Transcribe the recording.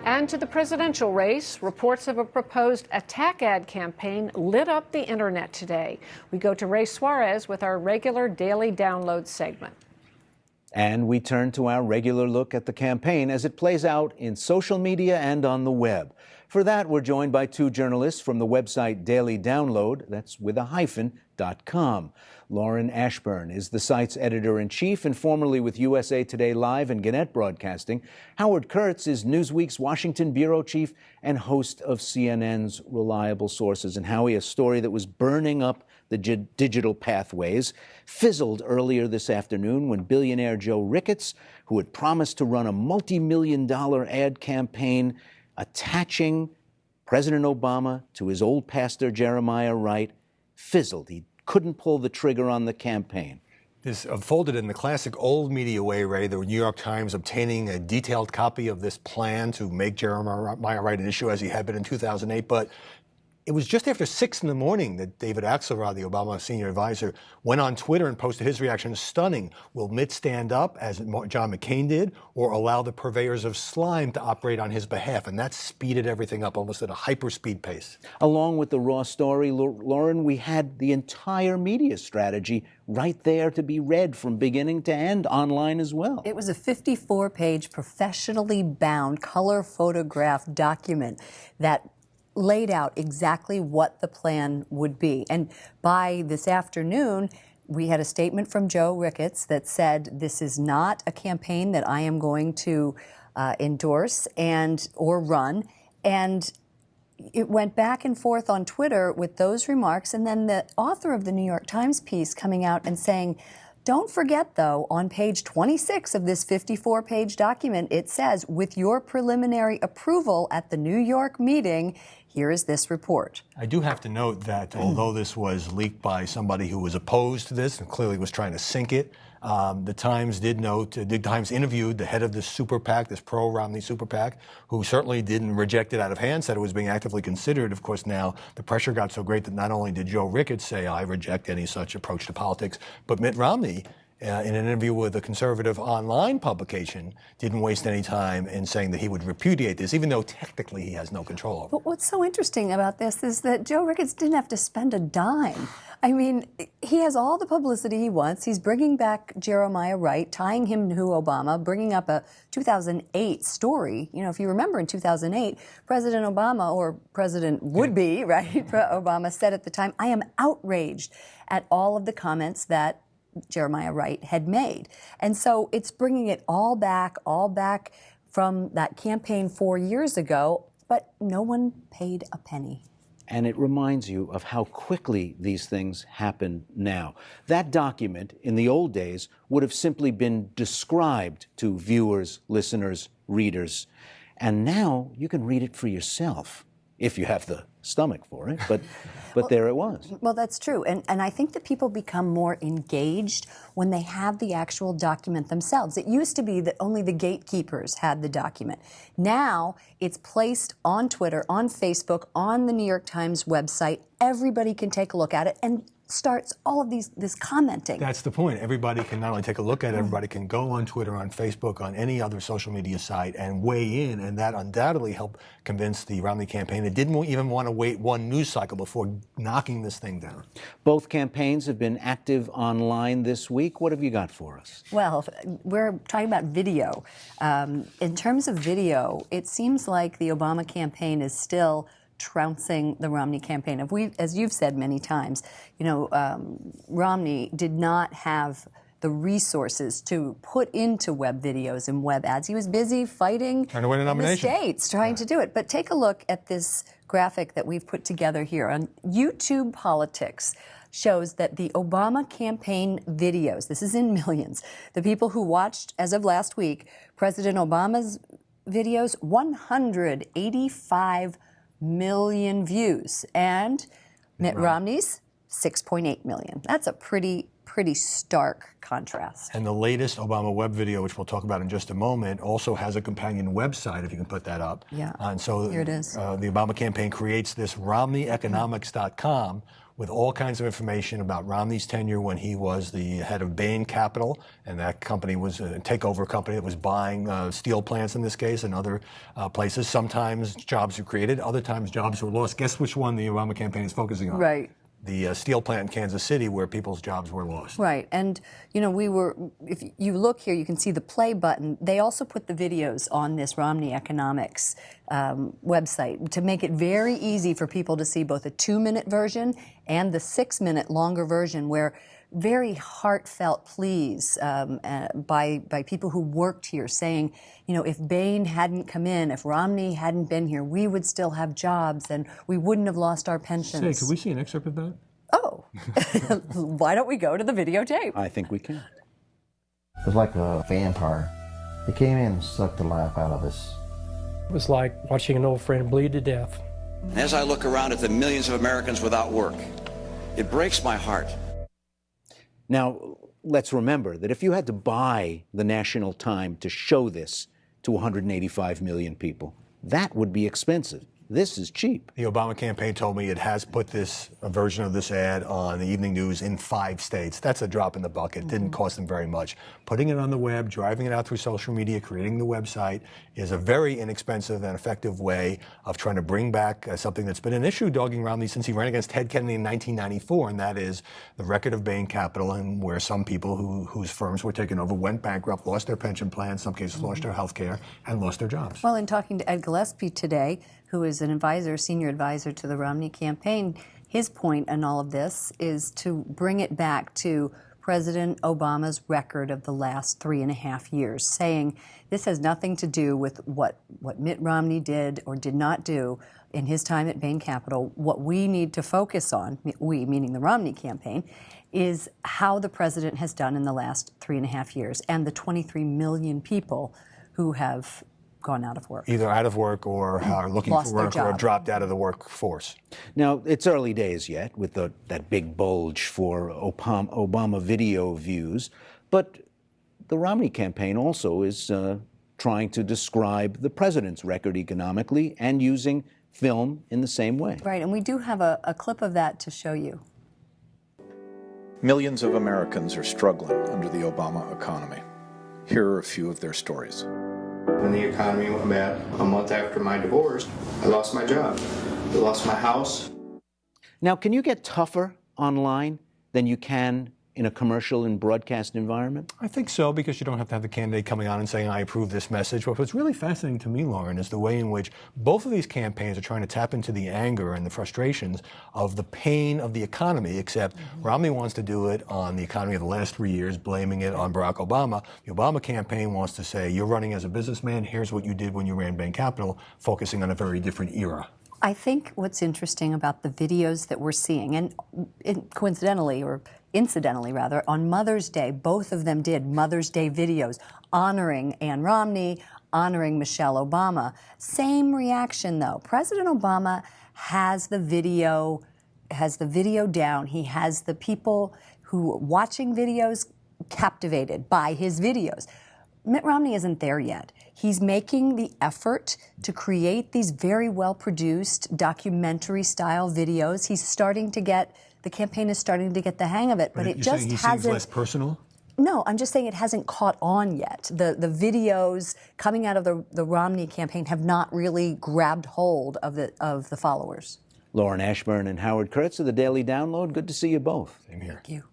And to the presidential race, reports of a proposed attack ad campaign lit up the internet today. We go to Ray Suarez with our regular daily download segment. And we turn to our regular look at the campaign as it plays out in social media and on the web. For that, we're joined by two journalists from the website Daily Download, that's with a hyphen.com. Lauren Ashburn is the site's editor-in-chief and formerly with USA Today Live and Gannett Broadcasting. Howard Kurtz is Newsweek's Washington bureau chief and host of CNN's Reliable Sources. And Howie, a story that was burning up the digital pathways, fizzled earlier this afternoon when billionaire Joe Ricketts, who had promised to run a multi-million-dollar ad campaign attaching President Obama to his old pastor Jeremiah Wright, fizzled. He couldn't pull the trigger on the campaign. This unfolded in the classic old media way, Ray. The New York Times obtaining a detailed copy of this plan to make Jeremiah Wright an issue as he had been in 2008. But it was just after 6 in the morning that David Axelrod, the Obama senior advisor, went on Twitter and posted his reaction. Stunning. Will Mitt stand up, as John McCain did, or allow the purveyors of slime to operate on his behalf? And that speeded everything up almost at a hyperspeed pace. Along with the raw story, Lauren, we had the entire media strategy right there to be read from beginning to end online as well. It was a 54-page, professionally bound, color photograph document that laid out exactly what the plan would be. And by this afternoon, we had a statement from Joe Ricketts that said, this is not a campaign that I am going to endorse or run. And it went back and forth on Twitter with those remarks. And then the author of the New York Times piece coming out and saying, don't forget, though, on page 26 of this 54-page document, it says, with your preliminary approval at the New York meeting, here is this report. I do have to note that although this was leaked by somebody who was opposed to this and clearly was trying to sink it, the Times did note, the Times interviewed the head of this super PAC, this pro-Romney super PAC, who certainly didn't reject it out of hand, said it was being actively considered. Of course, now the pressure got so great that not only did Joe Ricketts say, I reject any such approach to politics, but Mitt Romney, in an interview with a conservative online publication, didn't waste any time in saying that he would repudiate this, even though technically he has no control over it. But what's so interesting about this is that Joe Ricketts didn't have to spend a dime. I mean, he has all the publicity he wants. He's bringing back Jeremiah Wright, tying him to Obama, bringing up a 2008 story. You know, if you remember in 2008, President Obama, or President would-be, right, Obama said at the time, I am outraged at all of the comments that Jeremiah Wright had made. And so it's bringing it all back from that campaign 4 years ago, but no one paid a penny. And it reminds you of how quickly these things happen now. That document, in the old days, would have simply been described to viewers, listeners, readers. And now you can read it for yourself, if you have the stomach for it, but there it was. Well, that's true. And I think that people become more engaged when they have the actual document themselves. It used to be that only the gatekeepers had the document. Now it's placed on Twitter, on Facebook, on the New York Times website. Everybody can take a look at it and starts all of this commenting. That's the point. Everybody can not only take a look at it, everybody can go on Twitter, on Facebook, on any other social media site and weigh in, and that undoubtedly helped convince the Romney campaign. It didn't even want to wait one news cycle before knocking this thing down. Both campaigns have been active online this week. What have you got for us? Well, we're talking about video. In terms of video, it seems like the Obama campaign is still trouncing the Romney campaign. As you've said many times, you know, Romney did not have the resources to put into web videos and web ads. He was busy fighting trying to win a nomination. The states, trying to do it. But take a look at this graphic that we've put together here. On YouTube Politics shows that the Obama campaign videos, this is in millions, the people who watched, as of last week, President Obama's videos, 185 million views, and Mitt Romney's 6.8 million. That's a pretty stark contrast. And the latest Obama web video, which we'll talk about in just a moment, also has a companion website, if you can put that up. Yeah, and so here it is. The Obama campaign creates this RomneyEconomics.com, with all kinds of information about Romney's tenure when he was the head of Bain Capital, and that company was a takeover company that was buying steel plants in this case and other places. Sometimes jobs were created, other times jobs were lost. Guess which one the Obama campaign is focusing on? Right. The steel plant in Kansas City where people's jobs were lost. Right. And, you know, if you look here, you can see the play button. They also put the videos on this Romney Economics website to make it very easy for people to see both a 2-minute version and the 6-minute longer version, where very heartfelt pleas by people who worked here saying, you know, if Bain hadn't come in, if Romney hadn't been here, we would still have jobs and we wouldn't have lost our pensions. Say, could we see an excerpt of that? Oh, why don't we go to the videotape? I think we can. It was like a vampire. He came in and sucked the life out of us. It was like watching an old friend bleed to death. As I look around at the millions of Americans without work, it breaks my heart. Now, let's remember that if you had to buy the national time to show this to 185 million people, that would be expensive. This is cheap. The Obama campaign told me it has put a version of this ad on the evening news in 5 states. That's a drop in the bucket. It didn't cost them very much. Putting it on the web, driving it out through social media, creating the website is a very inexpensive and effective way of trying to bring back something that's been an issue dogging Romney since he ran against Ted Kennedy in 1994, and that is the record of Bain Capital, and where some people whose firms were taken over went bankrupt, lost their pension plan, in some cases lost their health care, and lost their jobs. Well, in talking to Ed Gillespie today, who is an advisor, senior advisor to the Romney campaign, his point in all of this is to bring it back to President Obama's record of the last 3.5 years, saying this has nothing to do with what Mitt Romney did or did not do in his time at Bain Capital. What we need to focus on, we meaning the Romney campaign, is how the president has done in the last 3.5 years and the 23 million people who have gone out of work. Either out of work or are looking Lost for their work or job. dropped out of the workforce. Now, it's early days yet with that big bulge for Obama video views, but the Romney campaign also is trying to describe the president's record economically and using film in the same way. Right, and we do have a clip of that to show you. Millions of Americans are struggling under the Obama economy. Here are a few of their stories. When the economy went bad, a month after my divorce, I lost my job. I lost my house. Now, can you get tougher online than you can in a commercial and broadcast environment? I think so, because you don't have to have the candidate coming on and saying, I approve this message. But what's really fascinating to me, Lauren, is the way in which both of these campaigns are trying to tap into the anger and the frustrations of the pain of the economy, except Romney wants to do it on the economy of the last 3 years, blaming it on Barack Obama. The Obama campaign wants to say, you're running as a businessman, here's what you did when you ran Bain Capital, focusing on a very different era. I think what's interesting about the videos that we're seeing, and coincidentally, or incidentally rather, on Mother's Day, both of them did Mother's Day videos honoring Ann Romney, honoring Michelle Obama. Same reaction though. President Obama has the video down. He has the people who are watching videos captivated by his videos. Mitt Romney isn't there yet. He's making the effort to create these very well-produced documentary-style videos. The campaign is starting to get the hang of it, but it just hasn't. Seems less personal? No, I'm just saying it hasn't caught on yet. The videos coming out of the Romney campaign have not really grabbed hold of the followers. Lauren Ashburn and Howard Kurtz of the Daily Download, good to see you both. Same here. Thank you.